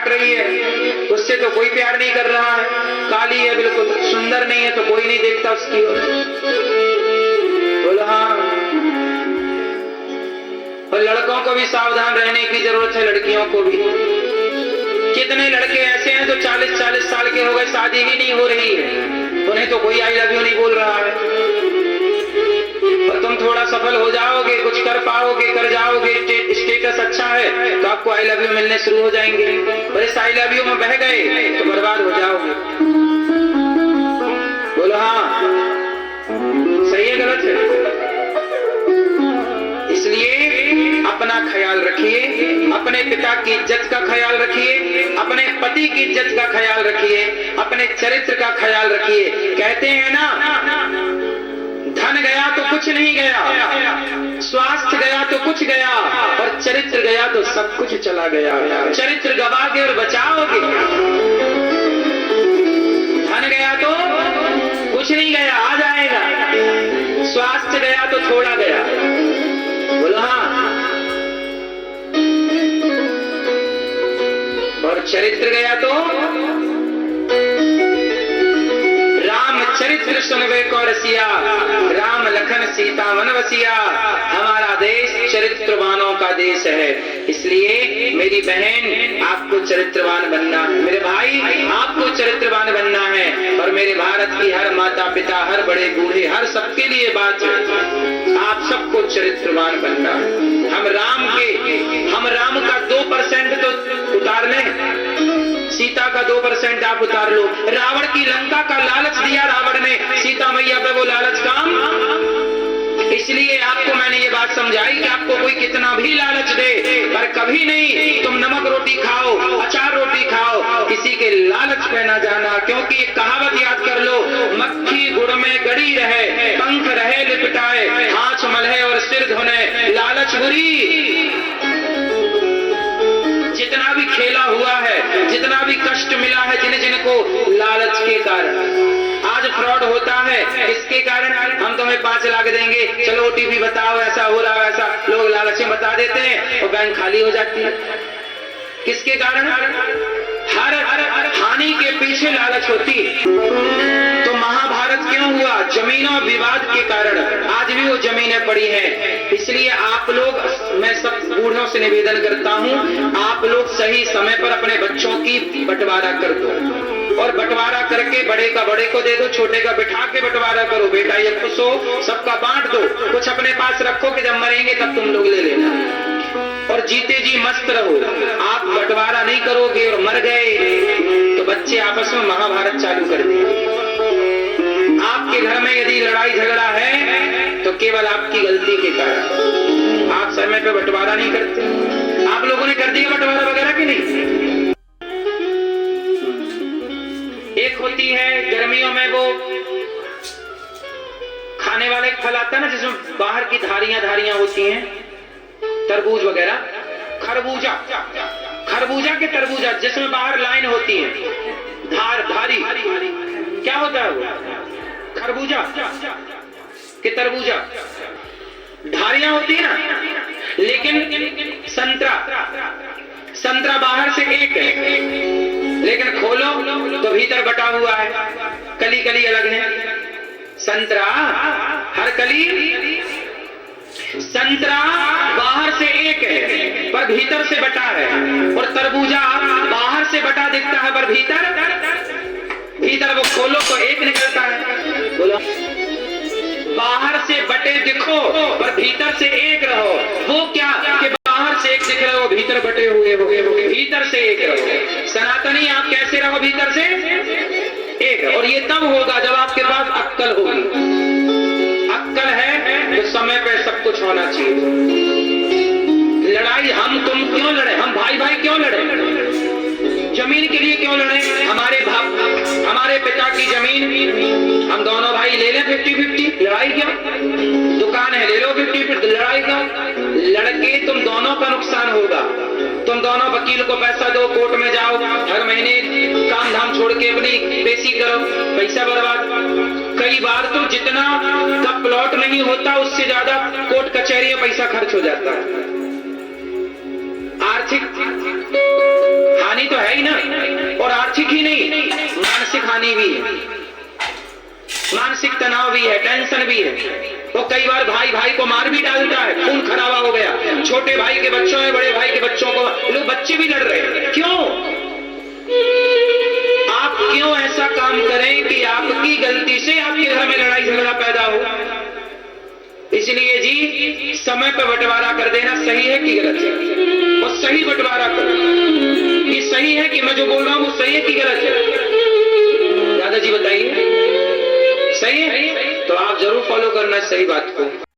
डांट रही है, उससे तो कोई प्यार नहीं कर रहा है, काली है बिल्कुल, सुंदर नहीं है तो कोई नहीं देखता उसकी ओर। बोला हाँ। और लड़कों को भी सावधान रहने की जरूरत है, लड़कियों को भी। कितने लड़के ऐसे हैं जो 40-40 साल के हो गए, शादी ही नहीं हो रही है, उन्हें तो कोई आई लव यू नहीं बोल रहा है। और तुम थोड़ा सफल हो जाओगे, कुछ कर पाओगे, कर जाओगे, स्टेटस अच्छा है तो आपको आई लव यू मिलने शुरू हो जाएंगे, और इस आई लव यू में बह गए तो बर्बाद हो जाओगे। बोलो हाँ, सही है गलत है? इसलिए अपना ख्याल रखिए, अपने पिता की इज्जत का ख्याल रखिए, अपने पति की इज्जत का ख्याल रखिए, अपने चरित्र का ख्याल रखिए। कहते हैं ना, धन गया तो कुछ नहीं गया, स्वास्थ्य गया तो कुछ गया, और चरित्र गया तो सब कुछ चला गया। चरित्र गवाओगे और बचाओगे। धन गया तो कुछ नहीं गया, आ जाएगा। स्वास्थ्य गया तो थोड़ा गया। बोलो हाँ। और चरित्र गया तो चरित्र सुनवे को रसिया, राम लखन सीता वन वसिया। हमारा देश चरित्रवानों का देश है, इसलिए मेरी बहन आपको चरित्रवान बनना है, मेरे भाई आपको चरित्रवान बनना है। और मेरे भारत की हर माता पिता, हर बड़े बूढ़े, हर सबके लिए बात है, आप सबको चरित्रवान बनना है। हम राम का 2% तो उतार लें, सीता का 2% आप उतार लो। रावण की लंका का लालच दिया रावण ने सीता मैया पे, वो लालच काम। इसलिए आपको मैंने ये बात समझाई कि आपको कोई कितना भी लालच दे, पर कभी नहीं तुम नमक रोटी खाओ, अचार रोटी खाओ, किसी के लालच पे ना जाना। क्योंकि एक कहावत याद कर लो, मक्खी गुड़ में गड़ी रहे, पंख रहे लिपटाए, हाथ मलहे और सिर धुने, लालच बुरी। जितना भी खेला हुआ है, जितना भी कष्ट मिला है जिन जिनको लालच के कारण, आज फ्रॉड होता है, इसके कारण हम तुम्हें 5 लाख देंगे, चलो ओटीपी बताओ, ऐसा हो रहा है, ऐसा लोग लालच में बता देते हैं और बैंक खाली हो जाती है। किसके कारण? हर हानि के पीछे लालच होती है। तो महाभारत क्यों हुआ? जमीनों विवाद के कारण आज भी वो जमीनें पड़ी हैं। इसलिए आप लोग, मैं सब बूढ़ों से निवेदन करता हूं, आप लोग सही समय पर अपने बच्चों की बंटवारा कर दो, और बंटवारा करके बड़े का बड़े को दे दो, छोटे का बिठा के बंटवारा करो। बेटा ये खुश हो, सबका बांट दो, कुछ अपने पास रखो कि जब मरेंगे तब तुम लोग ले लेना, और जीते जी मस्त रहो। आप बंटवारा नहीं करोगे और मर गए तो बच्चे आपस में महाभारत चालू कर देंगे। आपके घर में यदि लड़ाई झगड़ा है तो केवल आपकी गलती के कारण, आप समय पे बंटवारा नहीं करते। आप लोगों ने कर दिया बंटवारा वगैरह कि नहीं? एक होती है गर्मियों में वो खाने वाले फल आता है ना, जिसमें बाहर की धारियां होती हैं, तरबूज वगैरह, खरबूजा के तरबूजा, जिसमें बाहर लाइन होती है, धारी, क्या होता है वो? खरबूजा के तरबूजा, धारियां होती है ना। लेकिन संतरा बाहर से एक है, लेकिन खोलो तो भीतर बटा हुआ है, कली कली अलग है। संतरा हर कली, संतरा बाहर से एक है पर भीतर से बटा है, और तरबूजा बाहर से बटा दिखता है पर भीतर वो खोलो तो एक निकलता है। बोलो, बाहर से बटे दिखो पर भीतर से एक रहो। वो क्या कि बाहर से एक दिख रहे हो, भीतर बटे हुए हो, भीतर से एक रहो। सनातनी आप कैसे रहो? भीतर से एक। और ये तब होगा जब आपके पास अक्कल होगी। अक्कल है तो समय पे सब कुछ होना चाहिए। लड़ाई हम तुम क्यों लड़े? हम भाई भाई क्यों लड़े? जमीन के लिए क्यों लड़े? हमारे पिता की जमीन हम दोनों भाई ले लें 50-50, लड़ाई क्या? दुकान है, ले लो 50-50, लड़ाई क्या? लड़के तुम दोनों का नुकसान होगा। तुम दोनों वकील को पैसा दो, कोर्ट में जाओ, हर महीने काम धाम छोड़ के अपनी पेशी करो, पैसा बर्बाद। कई बार तो जितना का प्लॉट नहीं होता उससे ज्यादा कोर्ट कचहरी में पैसा खर्च हो जाता है। आर्थिक हानि तो है ही परेशानी भी है, मानसिक तनाव भी है, टेंशन भी है। तो कई बार भाई भाई को मार भी डालता है, खून खराबा हो गया, छोटे भाई के बच्चों में बड़े भाई के बच्चों को, लोग बच्चे भी लड़ रहे हैं। क्यों? आप क्यों ऐसा काम करें कि आपकी गलती से आपके घर में लड़ाई झगड़ा पैदा हो? इसलिए जी समय पर बंटवारा कर देना सही है कि गलत है? और सही बंटवारा करो कि सही है कि मैं जो बोल रहा हूं वो सही है कि गलत है? दादाजी बताइए, सही है? तो आप जरूर फॉलो करना सही बात को।